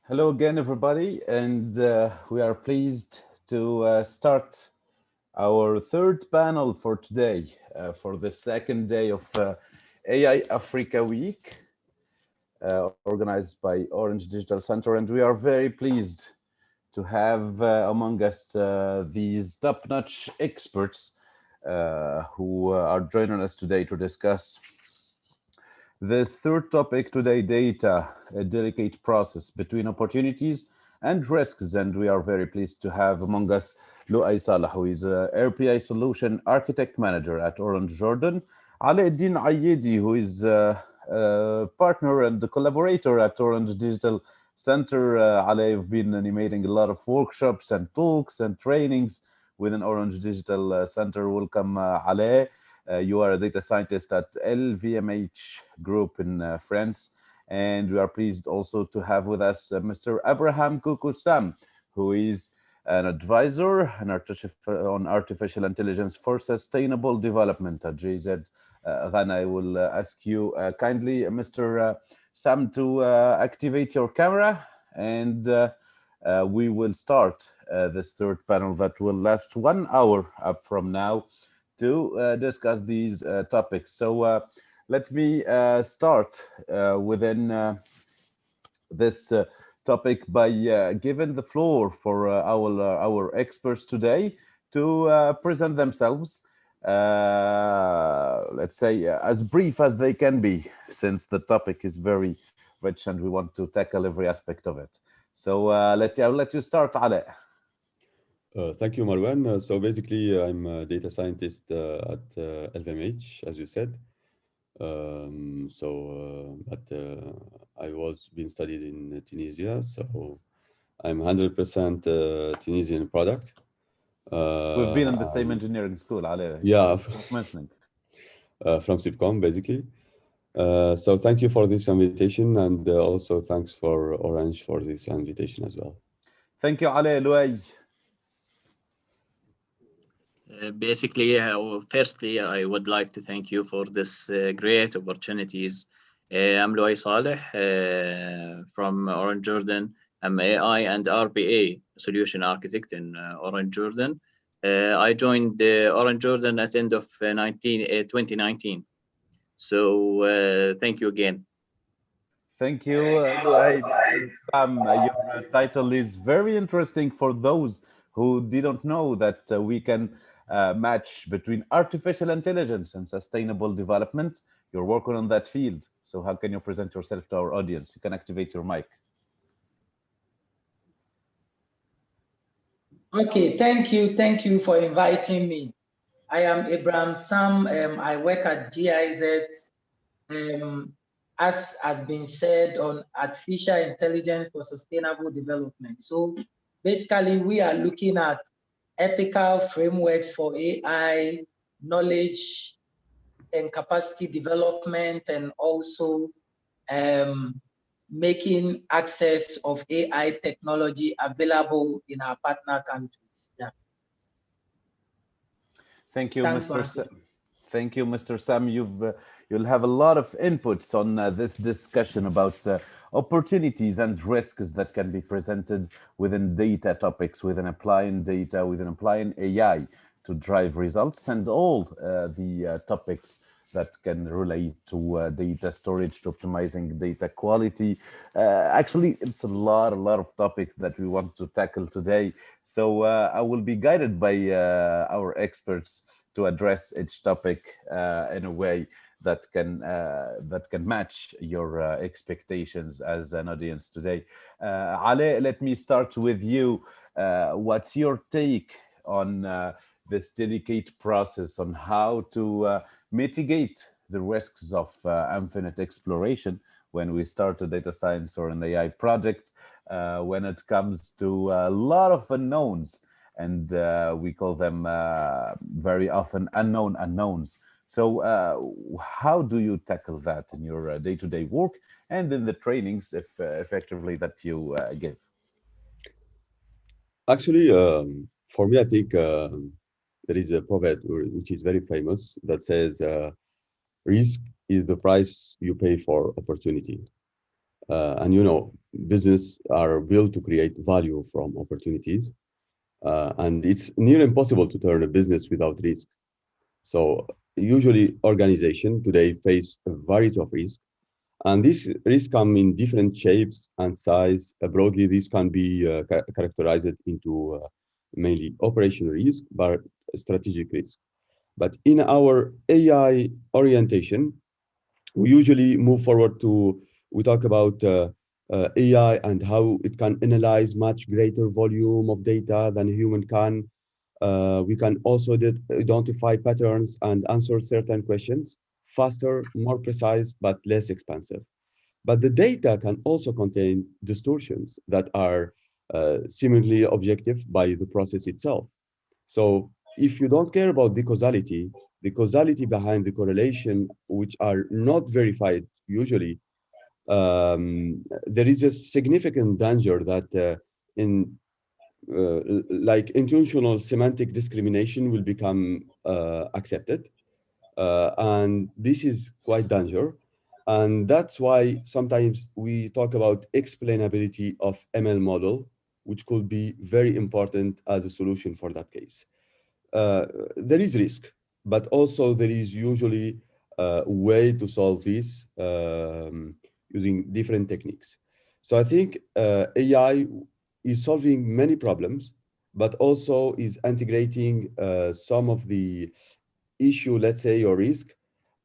Hello again, everybody, and we are pleased to start our third panel for today, for the second day of AI Africa Week, organized by Orange Digital Center. And we are very pleased to have among us these top-notch experts who are joining us today to discuss this third topic today, data, a delicate process between opportunities and risks. And we are very pleased to have among us Luay Saleh, who is a RPI Solution Architect Manager at Orange Jordan, Alaeddine Ayadi, who is a partner and a collaborator at Orange Digital Center. Ale, have been animating a lot of workshops and talks and trainings within Orange Digital Center. Welcome, Ale. You are a data scientist at LVMH Group in France. And we are pleased also to have with us Mr. Abraham Kuuku, who is an advisor on artificial intelligence for sustainable development at JZ Ghana. I will ask you kindly, Mr. Sam, to activate your camera, and we will start this third panel that will last 1 hour up from now to discuss these topics. So let me start within this topic by giving the floor for our experts today to present themselves, let's say, as brief as they can be, since the topic is very rich and we want to tackle every aspect of it. So I'll let you start, Ale. Thank you, Marwan. So basically, I'm a data scientist at LVMH, as you said. But I was being studied in Tunisia, so I'm 100% Tunisian product. We've been in the same And engineering school, Ale. yeah, It's worth mentioning. from SIPCOM, basically. So thank you for this invitation, and also thanks for Orange for this invitation as well. Thank you, Ale. Luay. Firstly, I would like to thank you for this great opportunities. I'm Luay Saleh from Orange Jordan. I'm AI and RPA solution architect in Orange Jordan. I joined Orange Jordan at the end of 2019. So thank you again. Thank you, Luay. Your title is very interesting for those who didn't know that we can match between artificial intelligence and sustainable development. You're working on that field. So how can you present yourself to our audience? You can activate your mic. Okay, thank you for inviting me. I am Abraham Sam. I work at GIZ, as has been said, on artificial intelligence for sustainable development. So basically, we are looking at ethical frameworks for AI, knowledge and capacity development, and also making access of AI technology available in our partner countries. Yeah. Thank you, Thanks, Mr. Thank you, Mr. Sam. You'll have a lot of inputs on this discussion about opportunities and risks that can be presented within data topics, within applying data, within applying AI to drive results, and all the topics that can relate to data storage, to optimizing data quality. Actually, it's a lot of topics that we want to tackle today. So I will be guided by our experts to address each topic in a way that can match your expectations as an audience today. Ale, let me start with you. What's your take on this delicate process on how to mitigate the risks of infinite exploration when we start a data science or an AI project, when it comes to a lot of unknowns, and we call them very often unknown unknowns. So how do you tackle that in your day-to-day work and in the trainings, if effectively, that you give? Actually, for me, I think there is a proverb which is very famous that says, risk is the price you pay for opportunity. And business are built to create value from opportunities. And it's near impossible to turn a business without risk. So usually organizations today face a variety of risks, and these risks come in different shapes and size. Broadly, this can be characterized into mainly operational risk, but strategic risk. But in our AI orientation, we usually move forward to, we talk about AI and how it can analyze much greater volume of data than a human can. We can also identify patterns and answer certain questions faster, more precise, but less expensive. But the data can also contain distortions that are seemingly objective by the process itself. So if you don't care about the causality behind the correlation, which are not verified usually, there is a significant danger that in like intentional semantic discrimination will become accepted. And this is quite danger. And that's why sometimes we talk about explainability of ML model, which could be very important as a solution for that case. There is risk, but also there is usually a way to solve this using different techniques. So I think AI is solving many problems, but also is integrating some of the issue, let's say, or risk.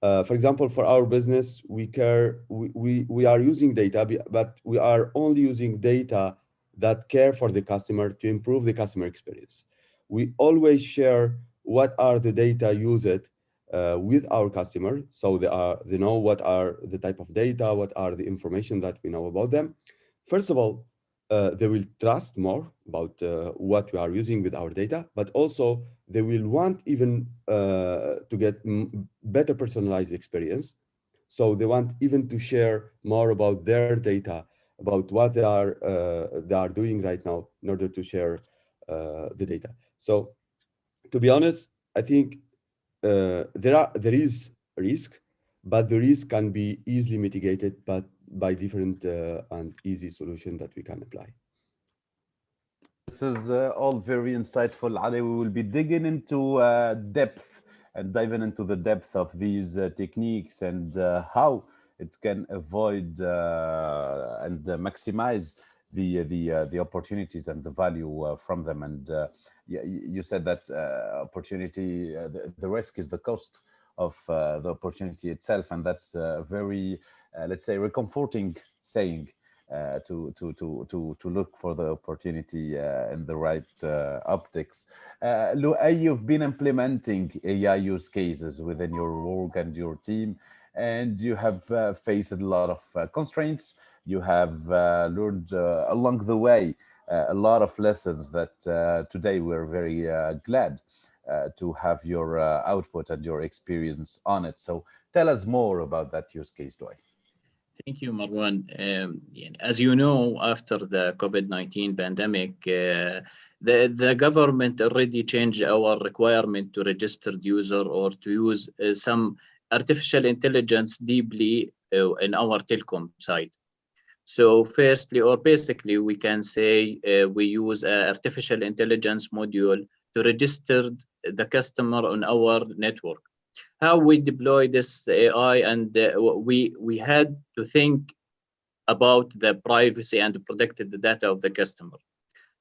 For example, for our business, we are using data, but we are only using data that care for the customer to improve the customer experience. We always share what are the data used with our customer, so they know what are the type of data, what are the information that we know about them. First of all, they will trust more about what we are using with our data, but also they will want even to get better personalized experience. So they want even to share more about their data, about what they are doing right now in order to share the data. So to be honest, I think there is risk, but the risk can be easily mitigated, but by different and easy solutions that we can apply. This is all very insightful, Ali. We will be digging into depth and diving into the depth of these techniques and how it can avoid and maximize the opportunities and the value from them. And you said that opportunity, the risk is the cost of the opportunity itself, and that's very, let's say, reconforting saying to look for the opportunity in the right optics. Luay, you've been implementing AI use cases within your work and your team, and you have faced a lot of constraints. You have learned along the way a lot of lessons that today we're very glad to have your output and your experience on it. So tell us more about that use case, Luay. Thank you, Marwan. As you know, after the COVID-19 pandemic, the government already changed our requirement to registered user or to use some artificial intelligence deeply in our telecom side. So firstly, or basically, we can say we use an artificial intelligence module to register the customer on our network. How we deploy this AI, and we had to think about the privacy and protect the data of the customer.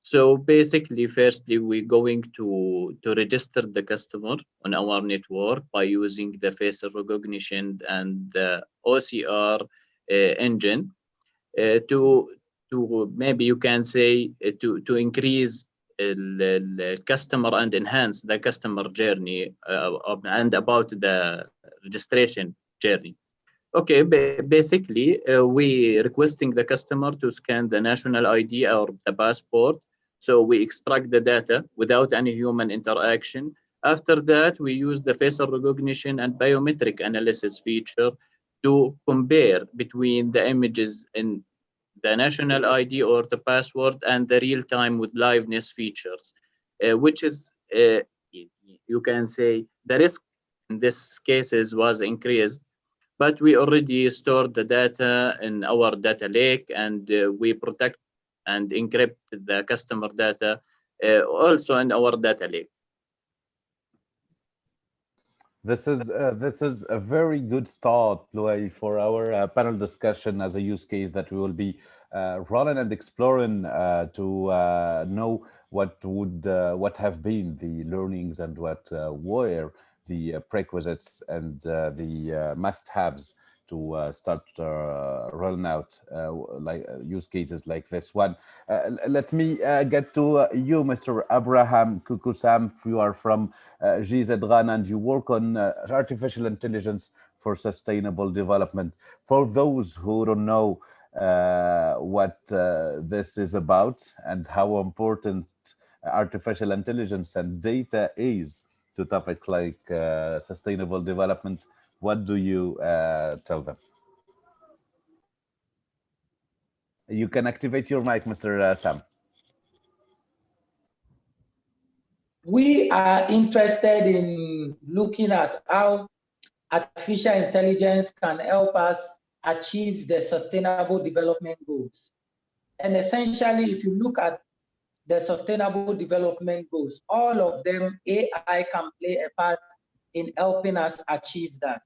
So basically, firstly, we're going to register the customer on our network by using the face recognition and the OCR engine to maybe you can say to increase the customer and enhance the customer journey and about the registration journey. Okay, basically, we requesting the customer to scan the national ID or the passport. So we extract the data without any human interaction. After that, we use the facial recognition and biometric analysis feature to compare between the images in the national ID or the password and the real-time with liveness features, which is, you can say, the risk in this cases was increased. but we already stored the data in our data lake, and we protect and encrypt the customer data also in our data lake. This is a very good start, Luay, for our panel discussion as a use case that we will be running and exploring to know what have been the learnings and what were the prerequisites and the must-haves to start rolling out like use cases like this one. Let me get to you, Mr. Abraham Kuuku. You are from GZ Ghana, and you work on artificial intelligence for sustainable development. For those who don't know what this is about and how important artificial intelligence and data is to topics like sustainable development, what do you tell them? You can activate your mic, Mr. Sam. We are interested in looking at how artificial intelligence can help us achieve the sustainable development goals. And essentially, if you look at the sustainable development goals, all of them, AI can play a part in helping us achieve that.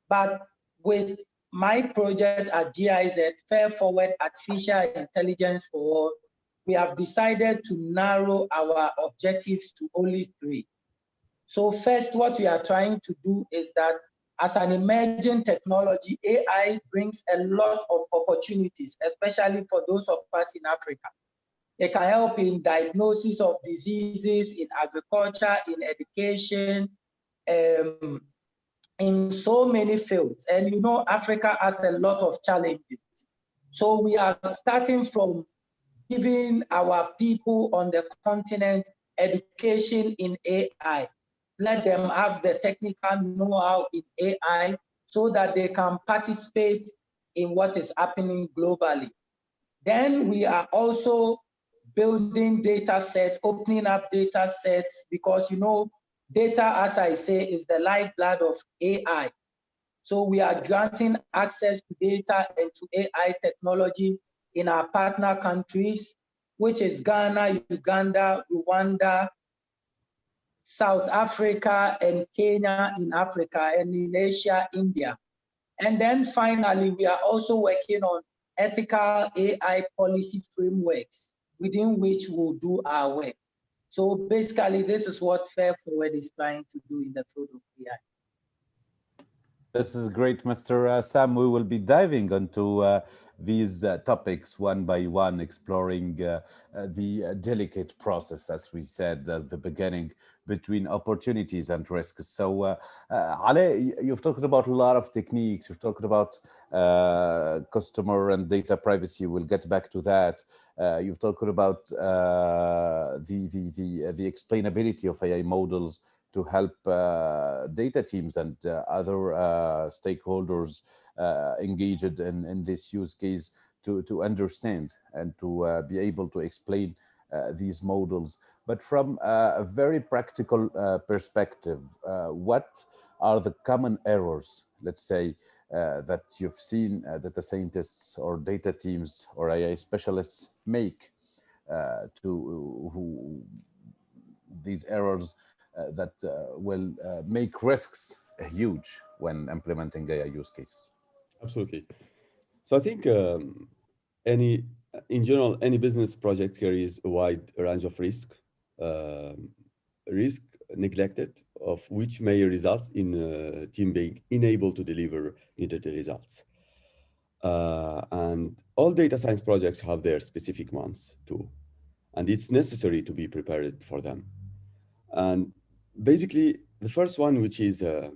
But with my project at GIZ, Fair Forward Artificial Intelligence for All, we have decided to narrow our objectives to only 3. So first, what we are trying to do is that as an emerging technology, AI brings a lot of opportunities, especially for those of us in Africa. It can help in diagnosis of diseases, in agriculture, in education, in so many fields. And you know, Africa has a lot of challenges. So we are starting from giving our people on the continent education in AI. Let them have the technical know-how in AI so that they can participate in what is happening globally. Then we are also building data sets, opening up data sets, because you know, data, as I say, is the lifeblood of AI. So we are granting access to data and to AI technology in our partner countries, which is Ghana, Uganda, Rwanda, South Africa, and Kenya in Africa, and in Asia, India. And then finally, we are also working on ethical AI policy frameworks within which we'll do our work. So basically, this is what Fair Forward is trying to do in the field of AI. This is great, Mr. Sam. We will be diving into these topics one by one, exploring the delicate process, as we said at the beginning, between opportunities and risks. So, Ale, you've talked about a lot of techniques. You've talked about customer and data privacy. We'll get back to that. You've talked about the explainability of AI models to help data teams and other stakeholders engaged in this use case to understand and to be able to explain these models. But from a very practical perspective, what are the common errors, let's say, that you've seen data scientists or data teams or AI specialists make to who these errors that will make risks huge when implementing AI use case? Absolutely. So I think in general, any business project carries a wide range of um, risk neglected of which may result in a team being unable to deliver needed results. And all data science projects have their specific ones too, and it's necessary to be prepared for them. And basically, the first one, which is the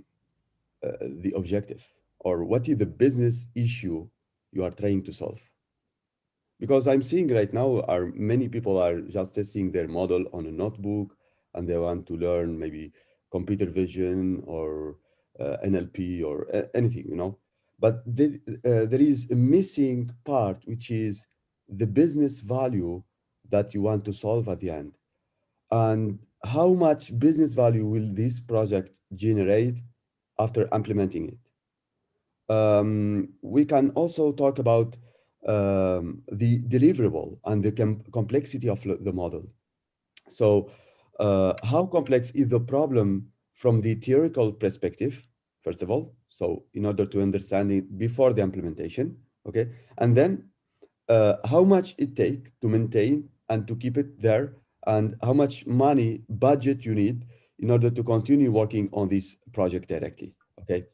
objective, or what is the business issue you are trying to solve? Because I'm seeing right now are many people are just testing their model on a notebook, and they want to learn maybe computer vision or NLP or anything, you know. But there is a missing part, which is the business value that you want to solve at the end. And how much business value will this project generate after implementing it? We can also talk about the deliverable and the complexity of the model. So how complex is the problem from the theoretical perspective, first of all, so in order to understand it before the implementation, okay? And then how much it takes to maintain and to keep it there, and how much money budget you need in order to continue working on this project directly, okay?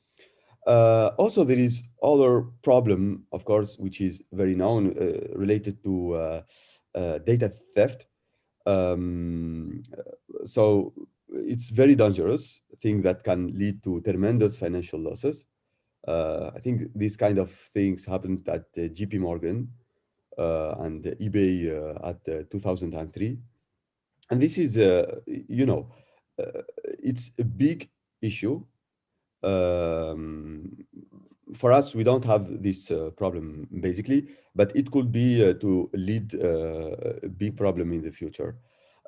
Also, there is other problem, of course, which is very known, related to data theft. So it's very dangerous thing that can lead to tremendous financial losses. I think these kind of things happened at JP Morgan and eBay at 2003. And this is, it's a big issue. Um, for us, we don't have this problem basically, but it could be to lead a big problem in the future.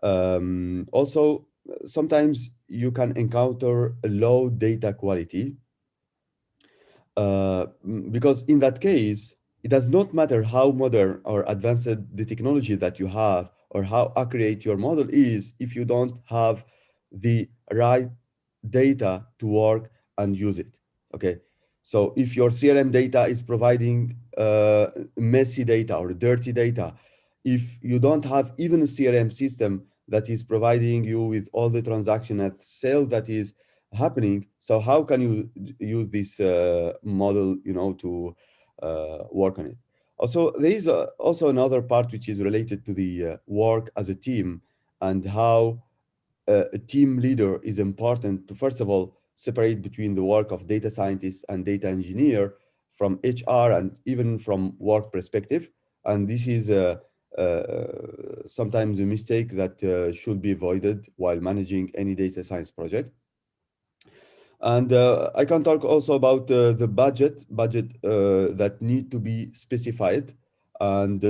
Also, sometimes you can encounter a low data quality because in that case, it does not matter how modern or advanced the technology that you have or how accurate your model is if you don't have the right data to work and use it. Okay. So if your CRM data is providing messy data or dirty data, if you don't have even a CRM system that is providing you with all the transaction and sales that is happening, so how can you use this model, to work on it? Also, there is also another part which is related to the work as a team, and how a team leader is important to, first of all, separate between the work of data scientist and data engineer from HR and even from work perspective. And this is sometimes a mistake that should be avoided while managing any data science project. And I can talk also about the budget that need to be specified, and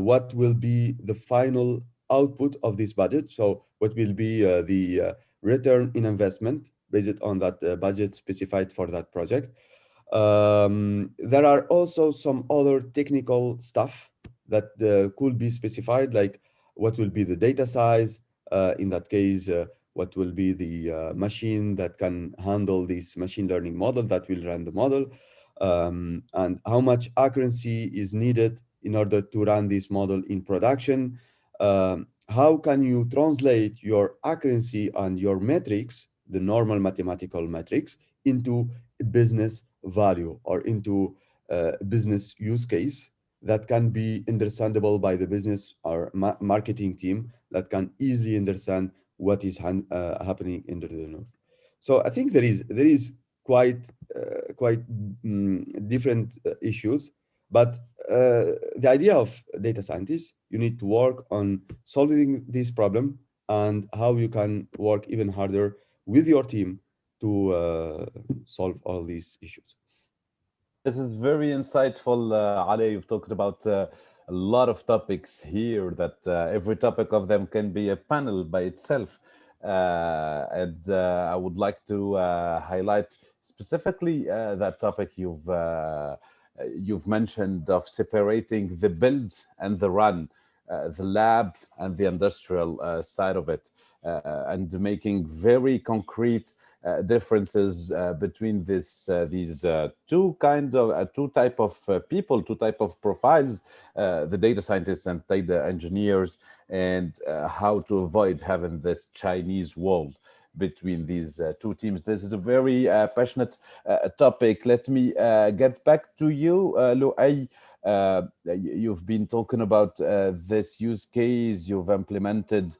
what will be the final output of this budget. So what will be the return in investment based on that budget specified for that project. There are also some other technical stuff that could be specified, like what will be the data size, in that case, what will be the machine that can handle this machine learning model that will run the model, and how much accuracy is needed in order to run this model in production. How can you translate your accuracy and your metrics, the normal mathematical metrics, into a business value or into a business use case that can be understandable by the business or marketing team, that can easily understand what is happening in the north. So I think there is quite different issues, but the idea of data scientists, you need to work on solving this problem and how you can work even harder with your team to solve all these issues. This is very insightful, Ali. You've talked about a lot of topics here that every topic of them can be a panel by itself. And I would like to highlight specifically that topic you've mentioned of separating the build and the run, the lab and the industrial side of it, and making very concrete differences between these two type of people, two type of profiles, the data scientists and data engineers, and how to avoid having this Chinese wall between these two teams. This is a very passionate topic. Let me get back to you, Luay. You've been talking about this use case you've implemented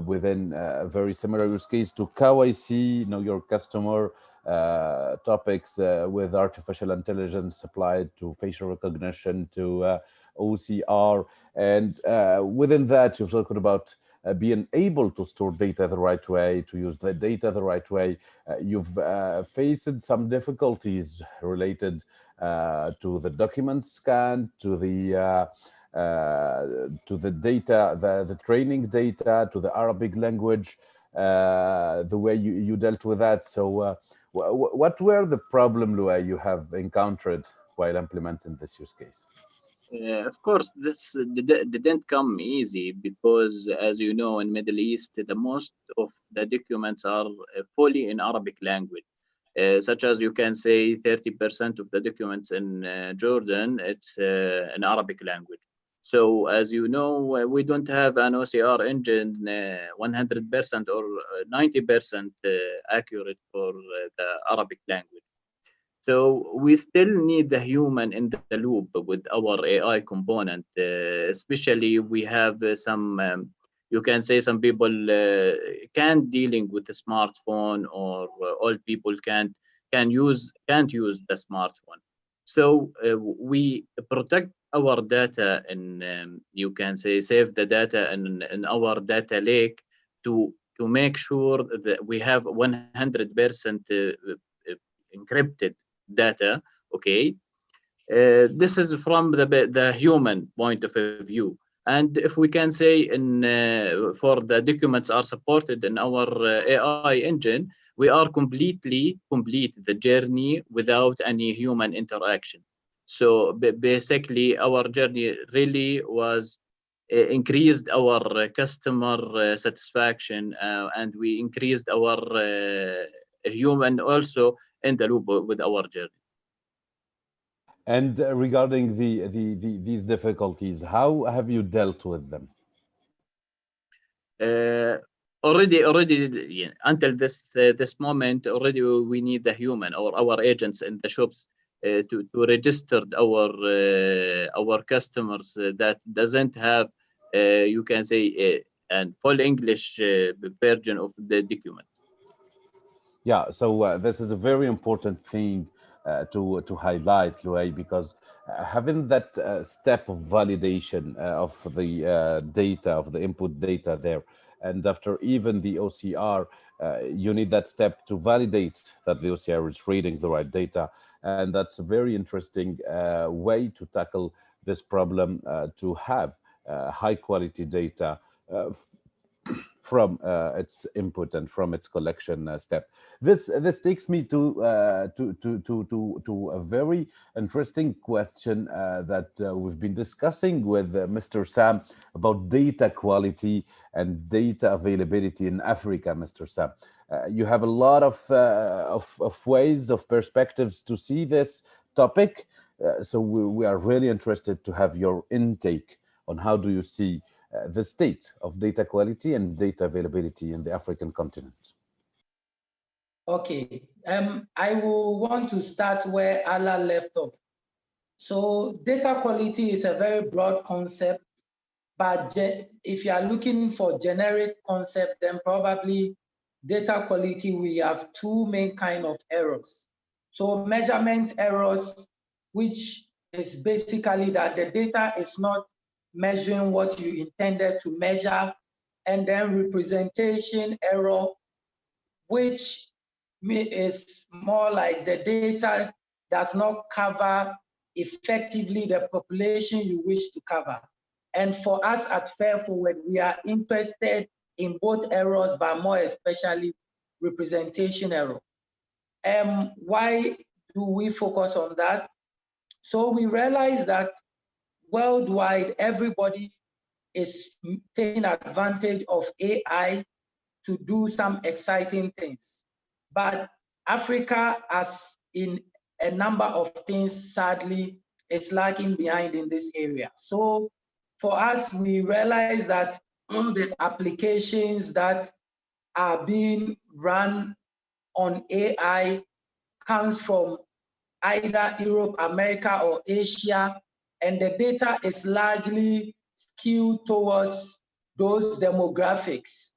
within a very similar use case to KYC, know your customer topics with artificial intelligence applied to facial recognition, to OCR. And within that, you've talked about being able to store data the right way, to use the data the right way. You've faced some difficulties related to the document scan, to the data, the training data, to the Arabic language, the way you dealt with that. So What were the problem, Luay, you have encountered while implementing this use case? Of course, this didn't come easy because, as you know, in Middle East, the most of the documents are fully in Arabic language. Such as you can say 30% of the documents in Jordan, it's in Arabic language. So as you know, we don't have an OCR engine 100% or 90% accurate for the Arabic language. So we still need the human in the loop with our AI component, especially we have some, you can say some people can't dealing with the smartphone, or all people can't use the smartphone. So we protect our data, and you can say save the data in our data lake to make sure that we have 100% encrypted data. Okay, this is from the human point of view. And if we can say in for the documents are supported in our AI engine, we are completely complete the journey without any human interaction. So basically, our journey really was increased our customer satisfaction, and we increased our human also in the loop with our journey. And regarding these difficulties, how have you dealt with them? Uh, already, yeah, until this moment, already we need the human or our agents in the shops to register our customers that doesn't have you can say an full English version of the document. Yeah, so this is a very important thing to highlight, Luay, because having that step of validation of the data, of the input data there, and after even the OCR, you need that step to validate that the OCR is reading the right data. And that's a very interesting way to tackle this problem, to have high quality data from its input and from its collection step. This takes me to a very interesting question that we've been discussing with Mr. Sam about data quality and data availability in Africa, Mr. Sam. You have a lot of ways, of perspectives to see this topic. So we are really interested to have your intake on how do you see the state of data quality and data availability in the African continent. Okay, I will want to start where Allah left off. So data quality is a very broad concept, but if you are looking for generic concept, then probably data quality, we have two main kind of errors. So measurement errors, which is basically that the data is not measuring what you intended to measure, and then representation error, which is more like the data does not cover effectively the population you wish to cover. And for us at Fair Forward, we are interested in both errors, but more especially representation error. Why do we focus on that? So we realize that worldwide, everybody is taking advantage of AI to do some exciting things. But Africa, as in a number of things, sadly, is lagging behind in this area. So for us, we realize that all the applications that are being run on AI comes from either Europe, America, or Asia, and the data is largely skewed towards those demographics.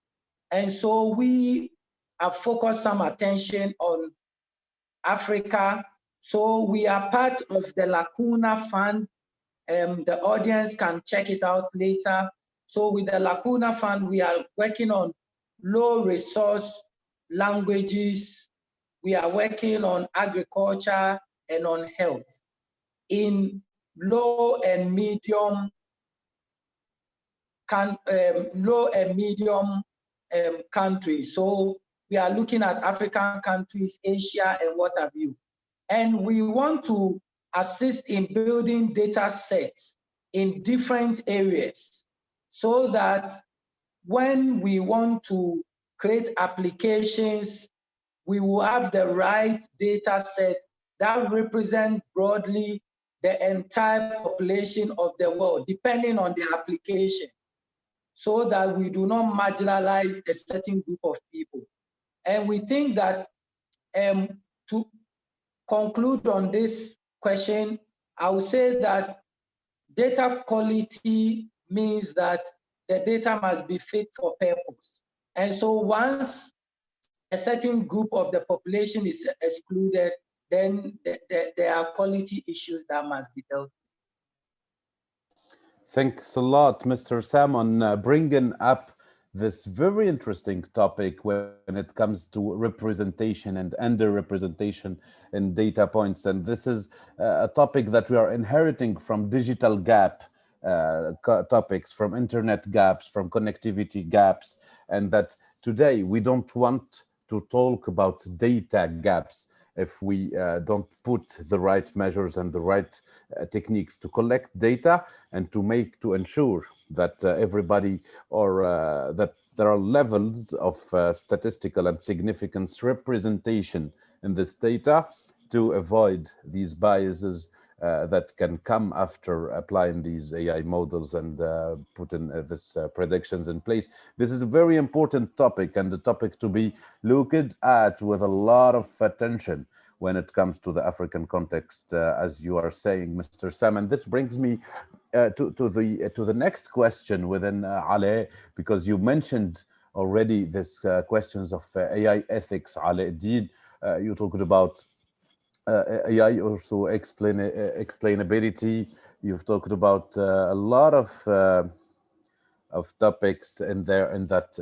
And so we have focused some attention on Africa. So we are part of the Lacuna Fund. The audience can check it out later. So with the Lacuna Fund, we are working on low resource languages. We are working on agriculture and on health in low and medium countries. So we are looking at African countries, Asia, and what have you. And we want to assist in building data sets in different areas so that when we want to create applications, we will have the right data set that represent broadly the entire population of the world, depending on the application, so that we do not marginalize a certain group of people. And we think that to conclude on this question, I would say that data quality means that the data must be fit for purpose. And so once a certain group of the population is excluded, then there are quality issues that must be dealt with. Thanks a lot, Mr. Sam, on bringing up this very interesting topic when it comes to representation and underrepresentation in data points. And this is a topic that we are inheriting from digital gap topics, from internet gaps, from connectivity gaps, and that today we don't want to talk about data gaps if we don't put the right measures and the right techniques to collect data and to ensure that everybody, or that there are levels of statistical and significance representation in this data to avoid these biases that can come after applying these AI models and putting this predictions in place. This is a very important topic, and a topic to be looked at with a lot of attention when it comes to the African context, as you are saying, Mr. Sam. And this brings me to the next question within Ale, because you mentioned already this questions of AI ethics. Alaeddine, you talked about AI, also explainability. You've talked about a lot of topics in there in that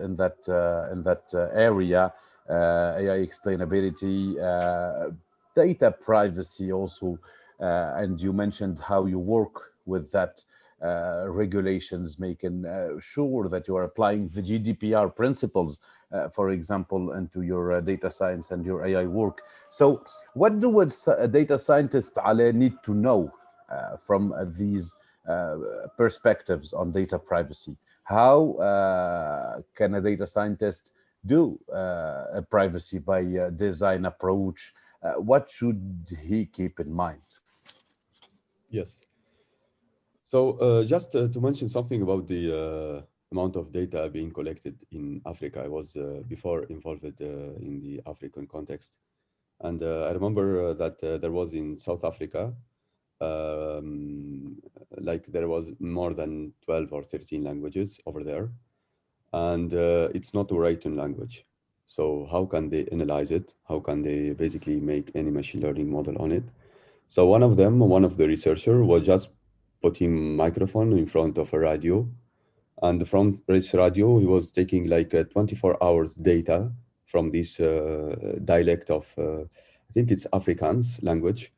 area. AI explainability, data privacy also, and you mentioned how you work with that regulations, making sure that you are applying the GDPR principles, for example, into your data science and your AI work. So what do data scientists, Ale, need to know from these perspectives on data privacy? How can a data scientist do a privacy by design approach? What should he keep in mind? Yes. So just to mention something about the amount of data being collected in Africa. I was before involved in the African context. And I remember that there was in South Africa, like there was more than 12 or 13 languages over there. And it's not a written language. So how can they analyze it? How can they basically make any machine learning model on it? So one of the researchers was just putting microphone in front of a radio. And from this radio, he was taking like 24 hours data from this dialect of, I think it's Afrikaans language.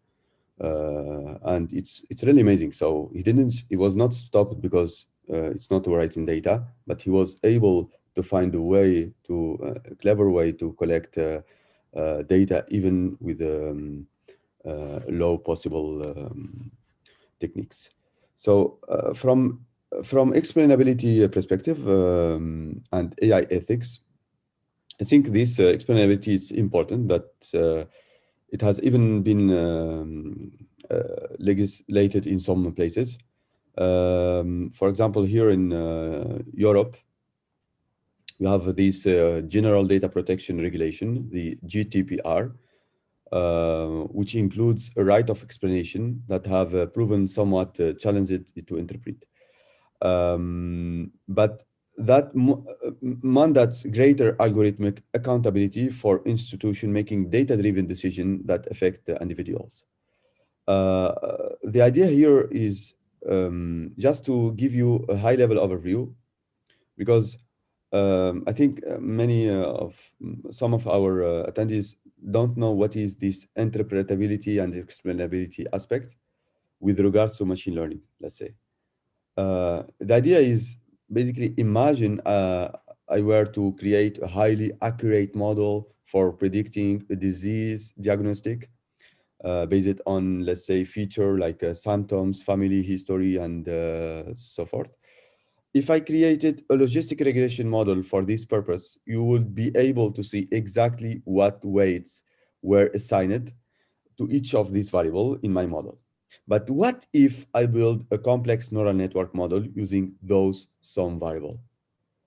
And it's really amazing. So he was not stopped because it's not writing data, but he was able to find a clever way to collect data even with low possible techniques. So from explainability perspective and AI ethics, I think this explainability is important, but it has even been legislated in some places. For example, here in Europe, we have this General Data Protection Regulation, the GDPR, which includes a right of explanation that have proven somewhat challenging to interpret. But that mandates greater algorithmic accountability for institutions making data-driven decisions that affect individuals. The idea here is just to give you a high-level overview, because I think some of our attendees don't know what is this interpretability and explainability aspect with regards to machine learning, let's say. The idea is basically imagine I were to create a highly accurate model for predicting a disease diagnostic based on, let's say, feature like symptoms, family history, and so forth. If I created a logistic regression model for this purpose, you would be able to see exactly what weights were assigned to each of these variables in my model. But what if I build a complex neural network model using those sum variables?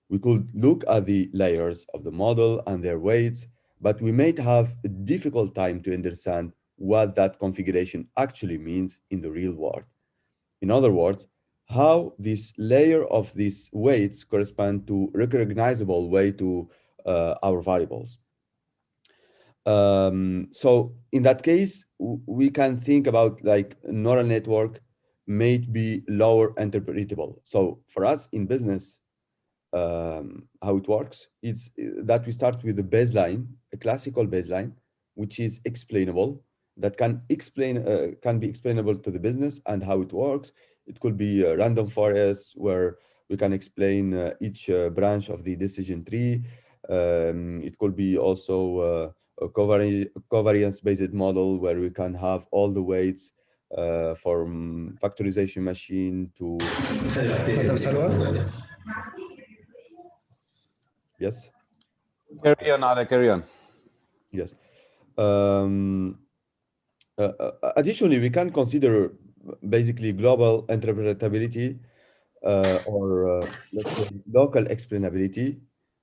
We could look at the layers of the model and their weights, but we might have a difficult time to understand what that configuration actually means in the real world. In other words, how this layer of these weights correspond to recognizable way to our variables. So in that case, we can think about like neural network may be lower interpretable. So for us in business, how it works, it's that we start with a baseline, a classical baseline, which is explainable, that can be explainable to the business and how it works. It could be a random forest where we can explain each branch of the decision tree. It could be also a covariance-based model where we can have all the weights from factorization machine to yes. Carry on, Ale, carry on. Yes. Um, Additionally, we can consider basically global interpretability or let's say local explainability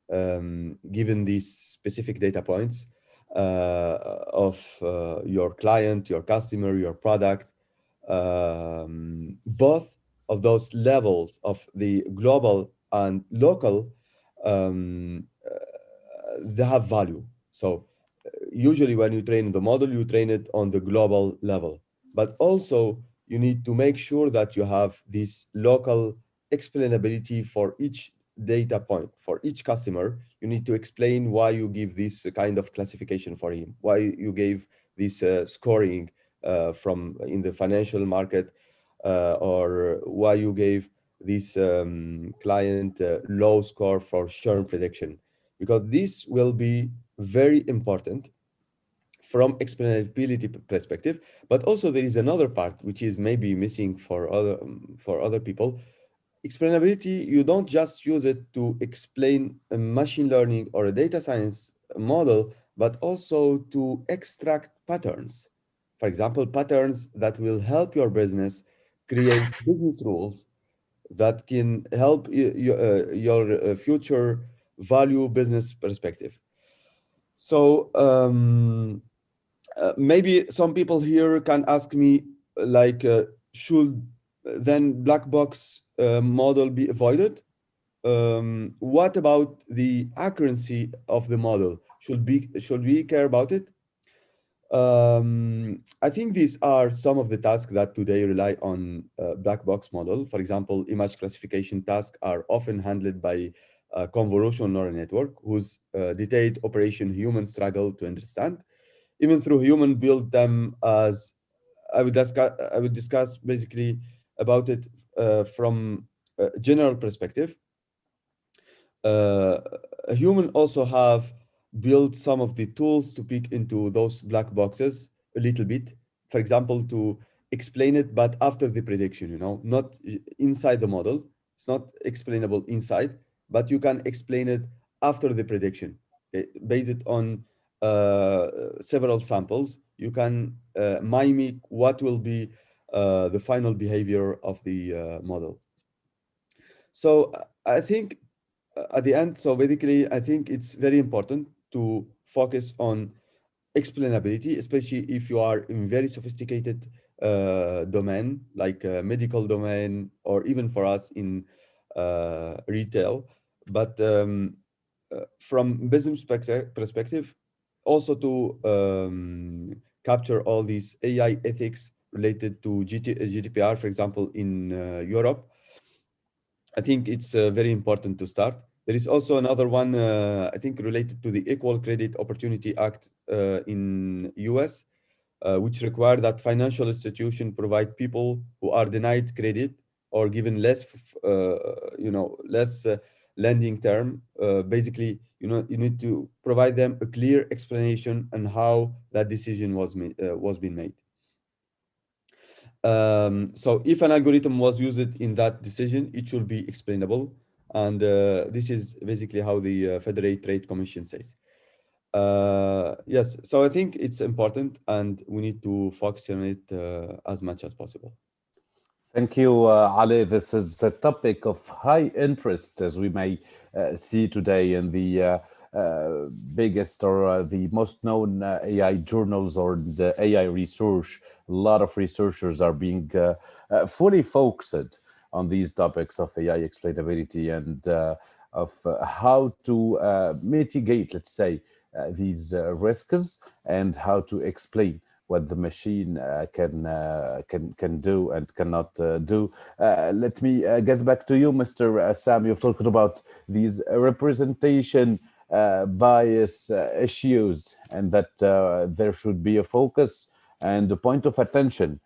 given these specific data points of your client, your customer, your product. Both of those levels of the global and local, they have value. So usually when you train the model, you train it on the global level, but also you need to make sure that you have this local explainability for each data point. For each customer, you need to explain why you give this kind of classification for him, why you gave this scoring from in the financial market, or why you gave this client low score for churn prediction, because this will be very important from explainability perspective. But also there is another part which is maybe missing for other people. Explainability, you don't just use it to explain a machine learning or a data science model, but also to extract patterns. For example, patterns that will help your business create business rules that can help your future value business perspective. So maybe some people here can ask me, like, should then black box model be avoided? What about the accuracy of the model? Should we care about it? I think these are some of the tasks that today rely on black box model. For example, image classification tasks are often handled by a convolutional neural network whose detailed operation humans struggle to understand. Even through human build them, as I would discuss basically about it from a general perspective. uh, a human also have built some of the tools to peek into those black boxes a little bit. For example, to explain it, but after the prediction, not inside the model. It's not explainable inside, but you can explain it after the prediction. Based on several samples, you can mimic what will be the final behavior of the model. So I think at the end, so basically, I think it's very important to focus on explainability, especially if you are in very sophisticated domain, like medical domain, or even for us in retail. But from business perspective, also to capture all these AI ethics related to GDPR, for example, in Europe, I think it's very important to start. There is also another one, I think, related to the Equal Credit Opportunity Act in US, which require that financial institutions provide people who are denied credit or given less, lending term, basically, you need to provide them a clear explanation on how that decision was being made. So if an algorithm was used in that decision, it should be explainable. And this is basically how the Federal Trade Commission says. Yes, so I think it's important and we need to focus on it as much as possible. Thank you, Ali. This is a topic of high interest, as we may see today in the biggest or the most known AI journals or the AI research. A lot of researchers are being fully focused on these topics of AI explainability and of how to mitigate, let's say, these risks and how to explain what the machine can do and cannot do. Let me get back to you, Mr. Sam. You've talked about these representation bias issues, and that there should be a focus and a point of attention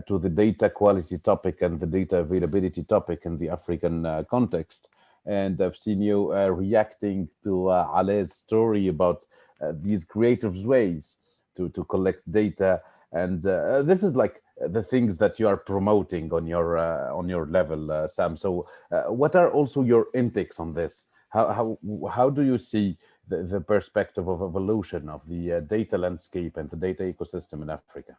to the data quality topic and the data availability topic in the African context. And I've seen you reacting to Aleh's story about these creative ways to collect data, and this is like the things that you are promoting on your level, Sam. So what are also your intakes on this? How do you see the perspective of evolution of the data landscape and the data ecosystem in Africa?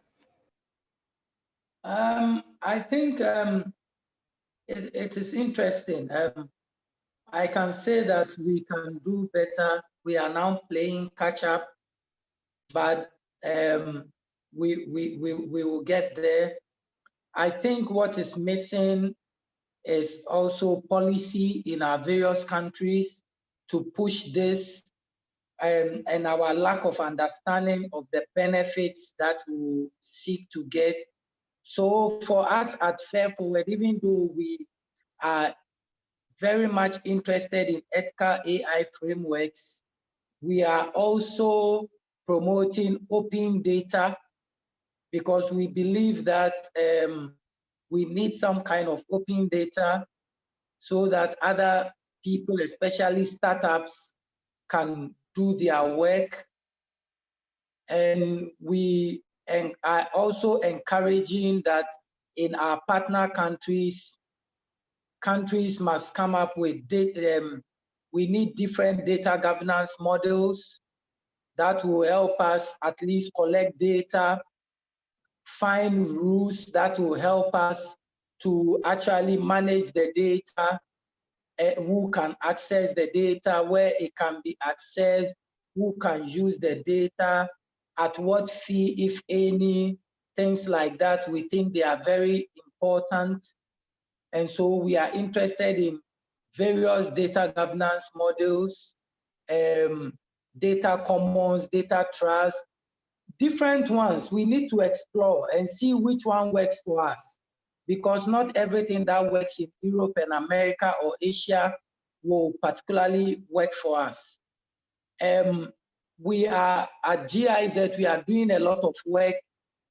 I think it is interesting. I can say that we can do better. We are now playing catch up, but we will get there. I think what is missing is also policy in our various countries to push this, and our lack of understanding of the benefits that we seek to get. So for us at Fair Forward, even though we are very much interested in ethical AI frameworks, we are also promoting open data because we believe that we need some kind of open data so that other people, especially startups, can do their work. And we are also encouraging that in our partner countries, countries must come up with data. We need different data governance models that will help us at least collect data, find rules that will help us to actually manage the data, who can access the data, where it can be accessed, who can use the data, at what fee, if any, things like that. We think they are very important. And so we are interested in various data governance models, data commons, data trust, different ones. We need to explore and see which one works for us, because not everything that works in Europe and America or Asia will particularly work for us. We are at GIZ, we are doing a lot of work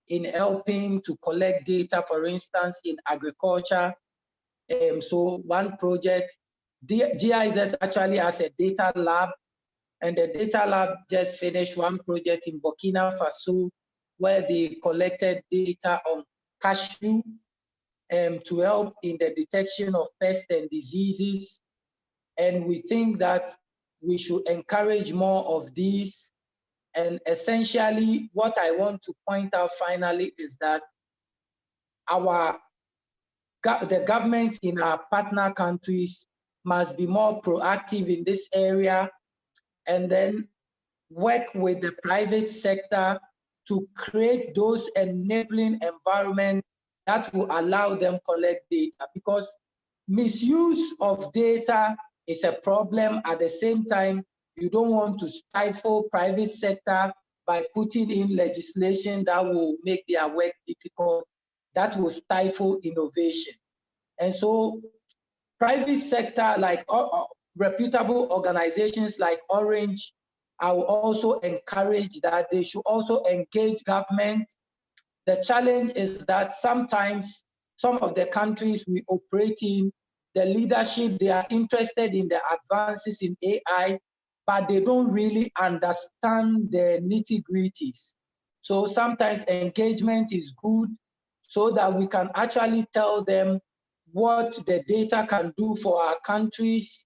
in helping to collect data, for instance, in agriculture. So one project, GIZ actually has a data lab, and the data lab just finished one project in Burkina Faso where they collected data on cashew to help in the detection of pests and diseases. And we think that we should encourage more of these. And essentially, what I want to point out finally is that the governments in our partner countries must be more proactive in this area, and then work with the private sector to create those enabling environments that will allow them collect data, because misuse of data is a problem. At the same time, you don't want to stifle private sector by putting in legislation that will make their work difficult, that will stifle innovation. And so private sector, like reputable organizations like Orange, I will also encourage that they should also engage government. The challenge is that sometimes some of the countries we operate in, the leadership, they are interested in the advances in AI, but they don't really understand the nitty-gritties. So sometimes engagement is good so that we can actually tell them what the data can do for our countries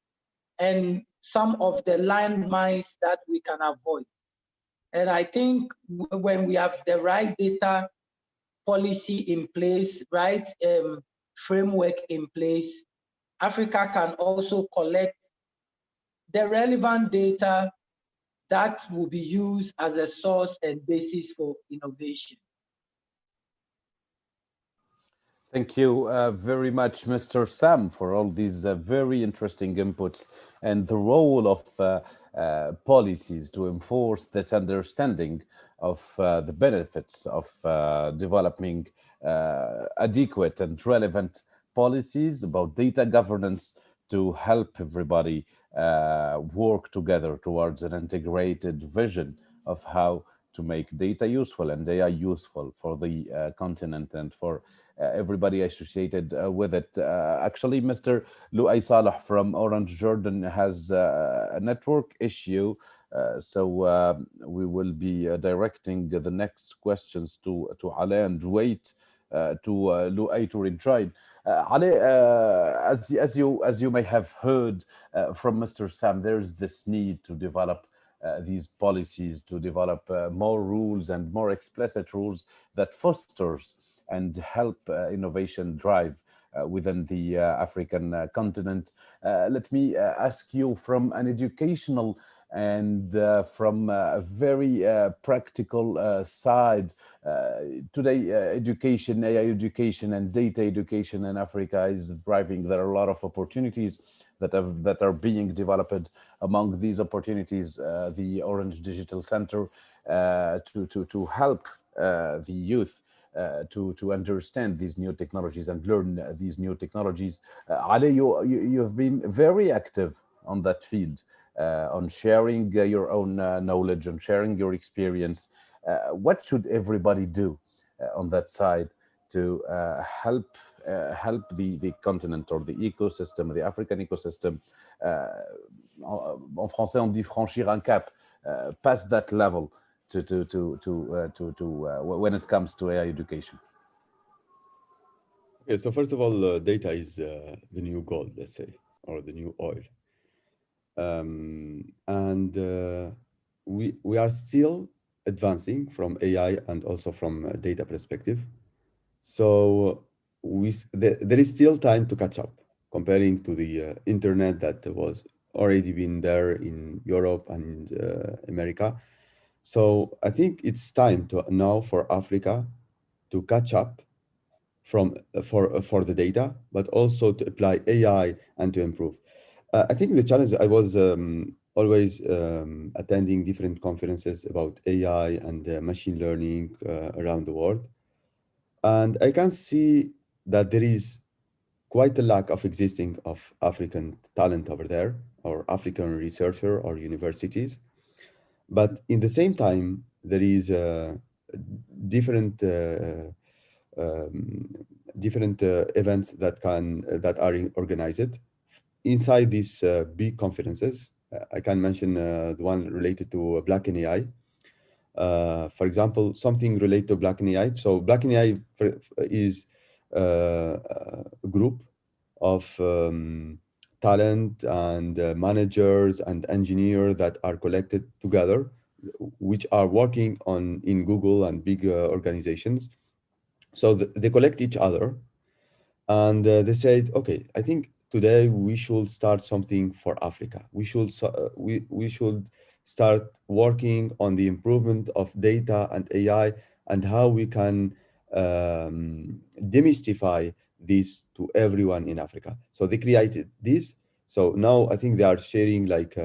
and some of the landmines that we can avoid. And I think when we have the right data policy in place, right framework in place, Africa can also collect the relevant data that will be used as a source and basis for innovation. Thank you very much, Mr. Sam, for all these very interesting inputs and the role of policies to enforce this understanding of the benefits of developing adequate and relevant policies about data governance to help everybody work together towards an integrated vision of how to make data useful and AI useful for the continent and for everybody associated with it. Actually, Mr. Luay Saleh from Orange Jordan has a network issue, so we will be directing the next questions to Ale and wait to Luay to rejoin. Ali, as you may have heard from Mr. Sam, there's this need to develop these policies, to develop more rules and more explicit rules that fosters and help innovation drive within the African continent. Let me ask you from an educational and from a very practical side. Today, education, AI education, and data education in Africa is thriving. There are a lot of opportunities that are being developed. Among these opportunities, the Orange Digital Center to help the youth to understand these new technologies and learn these new technologies. Ali, you have been very active on that field, on sharing your own knowledge, on sharing your experience. What should everybody do on that side to help the continent or the ecosystem, the African ecosystem? En français, on dit franchir un cap, past that level when it comes to AI education. Okay, so first of all, data is the new gold, let's say, or the new oil. And we are still advancing from AI and also from a data perspective. So there is still time to catch up comparing to the internet that was already been there in Europe and America. So I think it's time to now for Africa to catch up for the data, but also to apply AI and to improve. I think the challenge, I was always attending different conferences about AI and machine learning around the world. And I can see that there is quite a lack of existing of African talent over there, or African researcher or universities. But in the same time, there is different different events that are organized inside these big conferences. I can mention the one related to Black in AI. For example, something related to Black in AI. So Black in AI is a group of talent and managers and engineers that are collected together, which are working in Google and big organizations. So they collect each other, and they said, okay, I think today we should start something for Africa. We should start working on the improvement of data and AI and how we can demystify this to everyone in Africa. So they created this. So now I think they are sharing like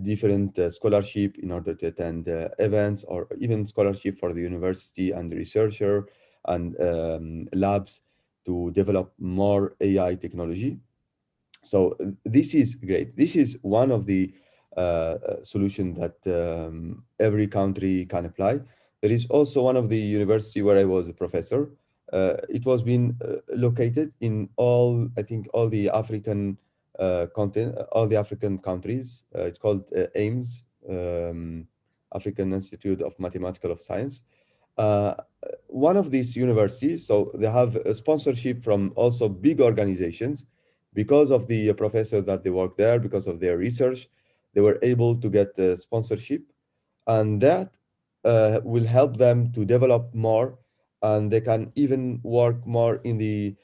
different scholarship in order to attend events, or even scholarship for the university and the researcher and labs to develop more AI technology. So this is great. This is one of the solution that every country can apply. There is also one of the university where I was a professor. It was being located in all, I think, all the African continent, all the African countries. It's called AIMS, African Institute of Mathematical of Science. Uh, One of these universities, so they have a sponsorship from also big organizations because of the professors that they work there, because of their research, they were able to get sponsorship, and that will help them to develop more, and they can even work more in the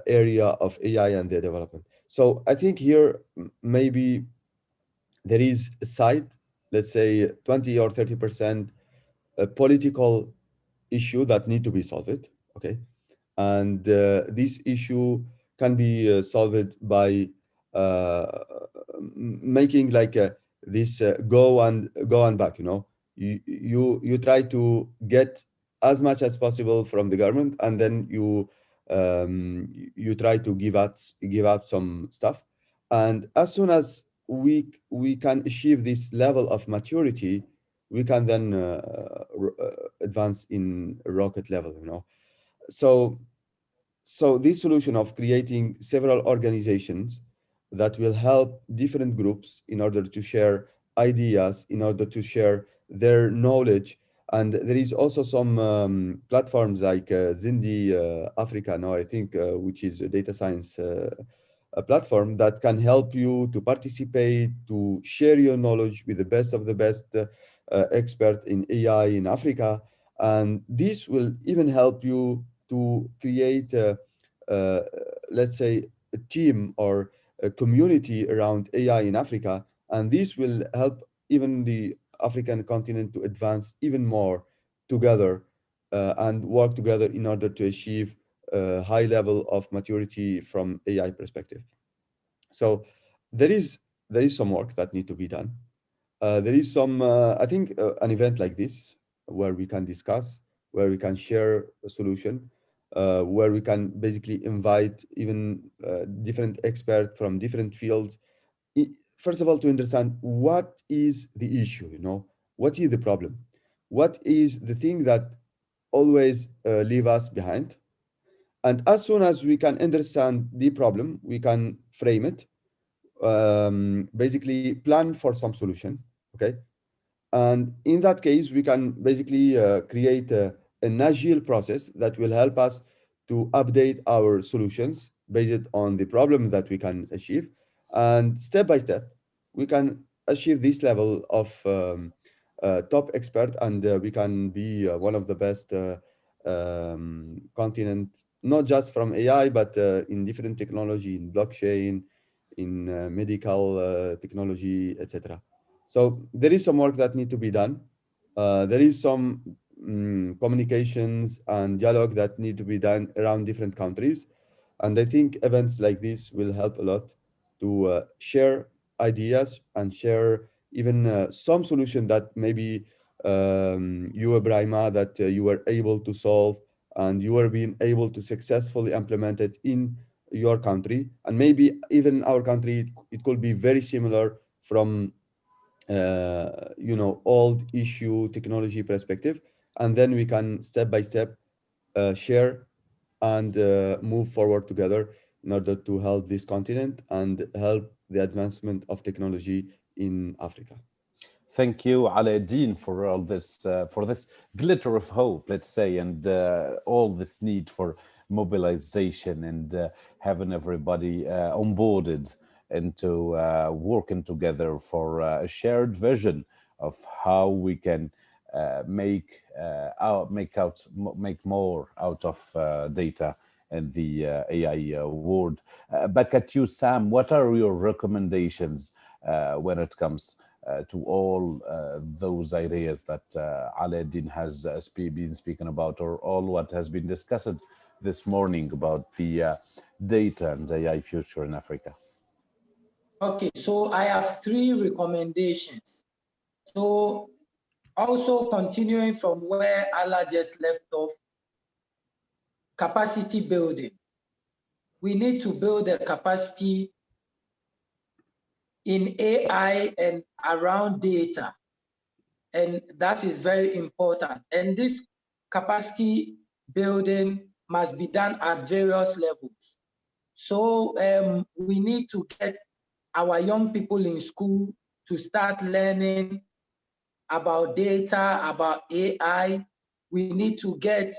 area of AI and their development. So I think here maybe there is a side, let's say 20 or 30% political issue that need to be solved. Okay, and this issue can be solved by uh, making like this go and back. You know, you try to get as much as possible from the government, and then you try to give up some stuff, and as soon as we can achieve this level of maturity, we can then advance in rocket level. You know, so this solution of creating several organizations that will help different groups in order to share ideas, in order to share their knowledge. And there is also some platforms like Zindi Africa now, I think, which is a data science a platform that can help you to participate, to share your knowledge with the best of the best expert in AI in Africa. And this will even help you to create, uh, let's say, a team or a community around AI in Africa. And this will help even the African continent to advance even more together and work together in order to achieve a high level of maturity from AI perspective. So there is some work that need to be done. There is some, I think, an event like this where we can discuss, where we can share a solution, where we can basically invite even different experts from different fields. First of all, to understand what is the issue, you know, what is the problem, what is the thing that always leave us behind. And as soon as we can understand the problem, we can frame it, basically plan for some solution. Okay, and in that case, we can basically create an agile process that will help us to update our solutions based on the problem that we can achieve. And step by step, we can achieve this level of top expert, and we can be one of the best continent, not just from AI, but in different technology, in blockchain, in medical technology, etc. So there is some work that need to be done. There is some communications and dialogue that need to be done around different countries. And I think events like this will help a lot to share ideas and share even some solution that maybe you, Ibrahima, that you were able to solve and you were being able to successfully implement it in your country. And maybe even our country, it could be very similar from you know, old issue technology perspective, and then we can step by step share and move forward together in order to help this continent and help the advancement of technology in Africa. Thank you, Alaeddine, for this glitter of hope, let's say, and all this need for mobilization and having everybody onboarded into working together for a shared vision of how we can make more out of data in the AI world. Back at you, Sam. What are your recommendations when it comes to all those ideas that Alaeddine has been speaking about, or all what has been discussed this morning about the data and AI future in Africa? Okay, so I have three recommendations. So also continuing from where Allah just left off, capacity building. We need to build a capacity in AI and around data. And that is very important. And this capacity building must be done at various levels. So we need to get our young people in school to start learning about data, about AI. We need to get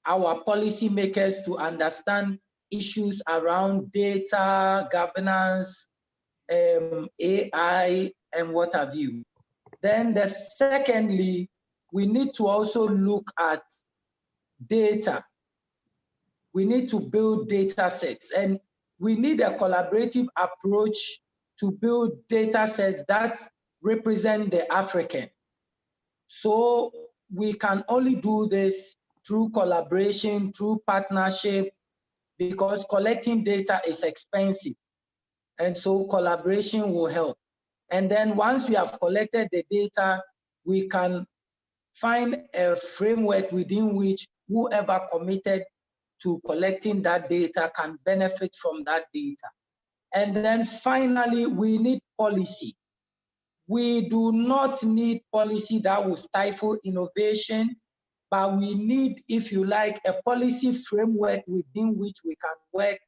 our policymakers to understand issues around data, governance, AI, and what have you. Then secondly, we need to also look at data. We need to build data sets, and we need a collaborative approach to build data sets that represent the African. So we can only do this through collaboration, through partnership, because collecting data is expensive. And so collaboration will help. And then once we have collected the data, we can find a framework within which whoever committed to collecting that data can benefit from that data. And then finally, we need policy. We do not need policy that will stifle innovation, but we need, if you like, a policy framework within which we can work,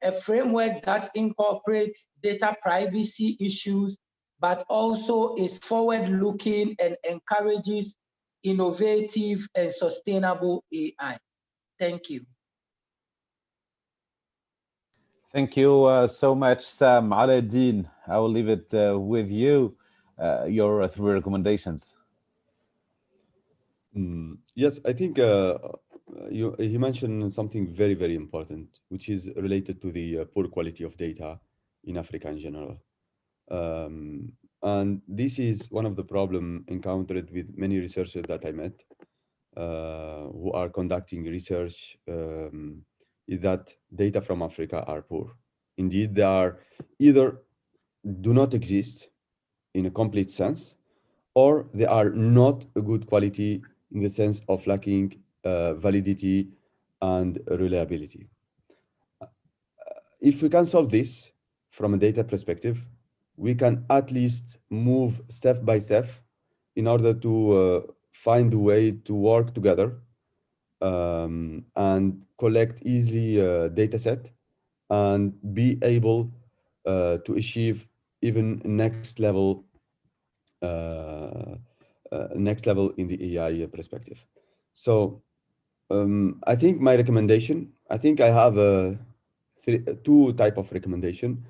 a framework that incorporates data privacy issues, but also is forward-looking and encourages innovative and sustainable AI. Thank you. Thank you so much, Sam. Alaeddine, I will leave it with you, your three recommendations. Yes, I think you mentioned something very, very important, which is related to the poor quality of data in Africa in general. And this is one of the problem encountered with many researchers that I met who are conducting research, is that data from Africa are poor. Indeed, they are either do not exist in a complete sense, or they are not a good quality in the sense of lacking validity and reliability. If we can solve this from a data perspective, we can at least move step by step in order to find a way to work together and collect easily data set and be able to achieve even next level in the AI perspective. So I think my recommendation, I think I have two type of recommendation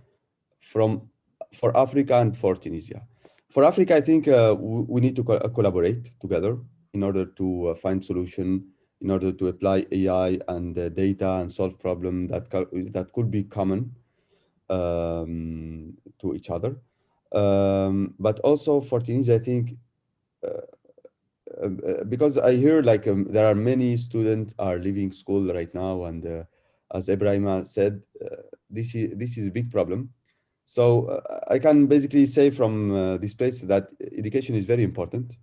from for Africa and for Tunisia. For Africa, I think we need to collaborate together in order to find solution, in order to apply AI and data and solve problem that could be common to each other. But also for Tunisia, I think because I hear like there are many students are leaving school right now, and as Ibrahima said, this is a big problem. So I can basically say from this place that education is very important,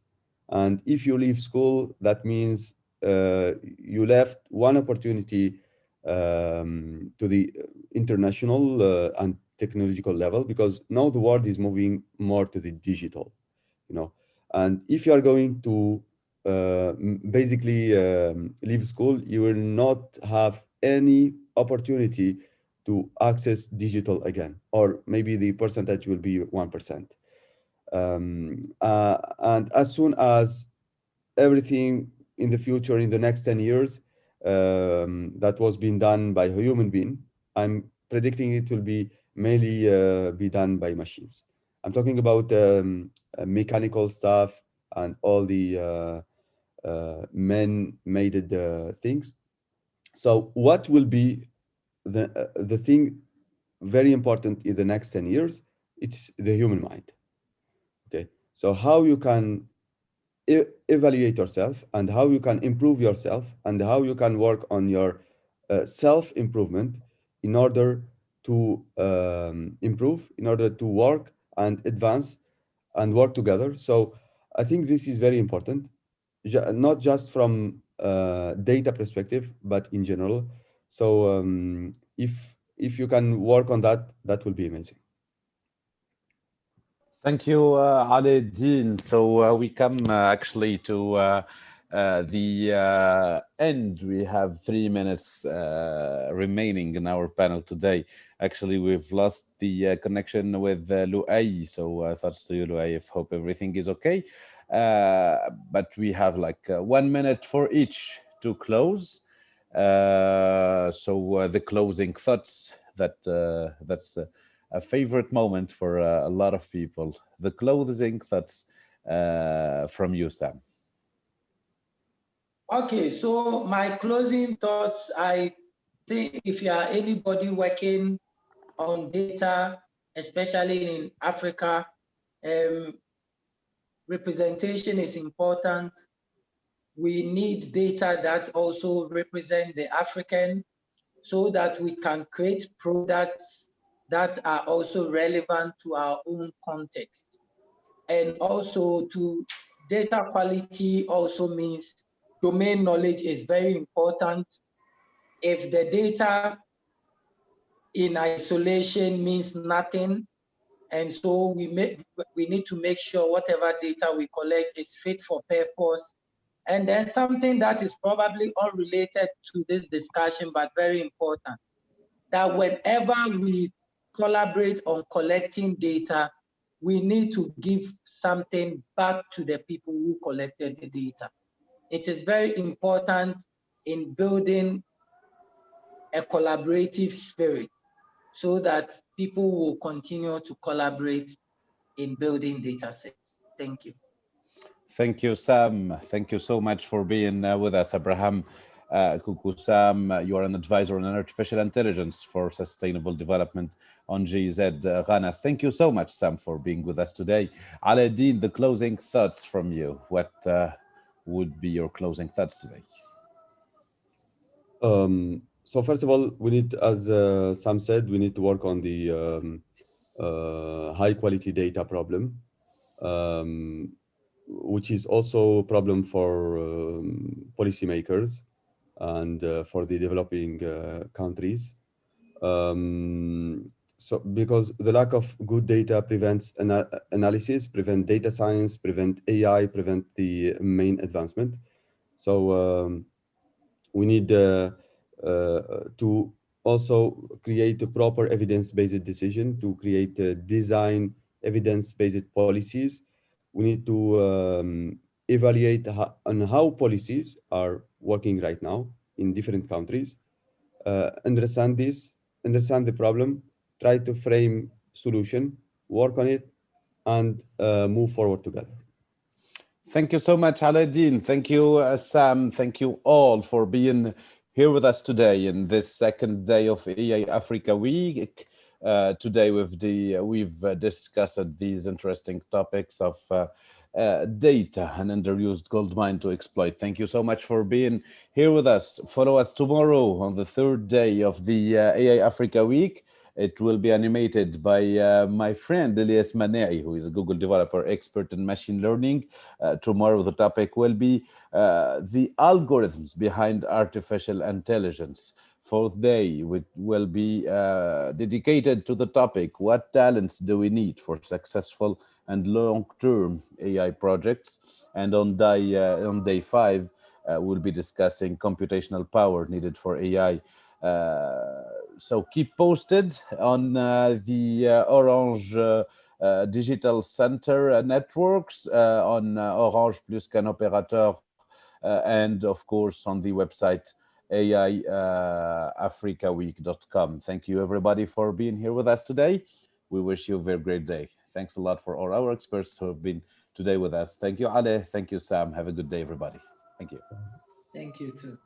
and if you leave school, that means you left one opportunity to the international and technological level, because now the world is moving more to the digital, you know. And if you are going to basically leave school, you will not have any opportunity to access digital again, or maybe the percentage will be 1%. And as soon as everything in the future, in the next 10 years, that was being done by a human being, I'm predicting it will be mainly be done by machines. I'm talking about mechanical stuff and all the man-made things. So what will be the thing very important in the next 10 years? It's the human mind. Okay, so how you can evaluate yourself, and how you can improve yourself, and how you can work on your self-improvement in order to improve, in order to work and advance and work together. So I think this is very important, not just from data perspective, but in general. So if you can work on that, that will be amazing. Thank you, Alaeddine. So we come actually to the end. We have 3 minutes remaining in our panel today. Actually, we've lost the connection with Luay, so thoughts to you, Luay. If hope everything is okay. But we have like 1 minute for each to close. So the closing thoughts, that's a favorite moment for a lot of people. The closing thoughts from you, Sam. Okay, so my closing thoughts, I think if you are anybody working on data, especially in Africa, um, representation is important. We need data that also represent the African so that we can create products that are also relevant to our own context. And also to data quality also means domain knowledge is very important. If the data in isolation means nothing, and so we need to make sure whatever data we collect is fit for purpose. And then something that is probably unrelated to this discussion, but very important, that whenever we collaborate on collecting data, we need to give something back to the people who collected the data. It is very important in building a collaborative spirit so that people will continue to collaborate in building data sets. Thank you. Thank you, Sam. Thank you so much for being with us, Abraham. Kuuku, Sam, you are an advisor on artificial intelligence for sustainable development on GZ Ghana. Thank you so much, Sam, for being with us today. Alaeddine, the closing thoughts from you. What would be your closing thoughts today? So first of all, we need, as Sam said, we need to work on the high quality data problem, which is also a problem for policymakers and for the developing countries. So because the lack of good data prevents analysis, prevent data science, prevent AI, prevent the main advancement. So we need to also create a proper evidence-based decision, to create design evidence-based policies. We need to evaluate on how policies are working right now in different countries, understand this, understand the problem, try to frame solution, work on it, and move forward together. Thank you so much, Alaeddine. Thank you, Sam. Thank you all for being here with us today in this second day of AI Africa Week. Today, we've discussed these interesting topics of data, an underused gold mine to exploit. Thank you so much for being here with us. Follow us tomorrow on the third day of the AI Africa Week. It will be animated by my friend Elias Manei, who is a Google developer expert in machine learning. Tomorrow, the topic will be the algorithms behind artificial intelligence. Fourth day will be dedicated to the topic, what talents do we need for successful and long-term AI projects? And on day 5, we'll be discussing computational power needed for AI. So keep posted on the Orange Digital Center networks, on Orange plus qu'un opérateur, and of course on the website aiafricaweek.com. Thank you everybody for being here with us today. We wish you a very great day. Thanks a lot for all our experts who have been today with us. Thank you, Ale. Thank you, Sam. Have a good day, everybody. Thank you. Thank you too.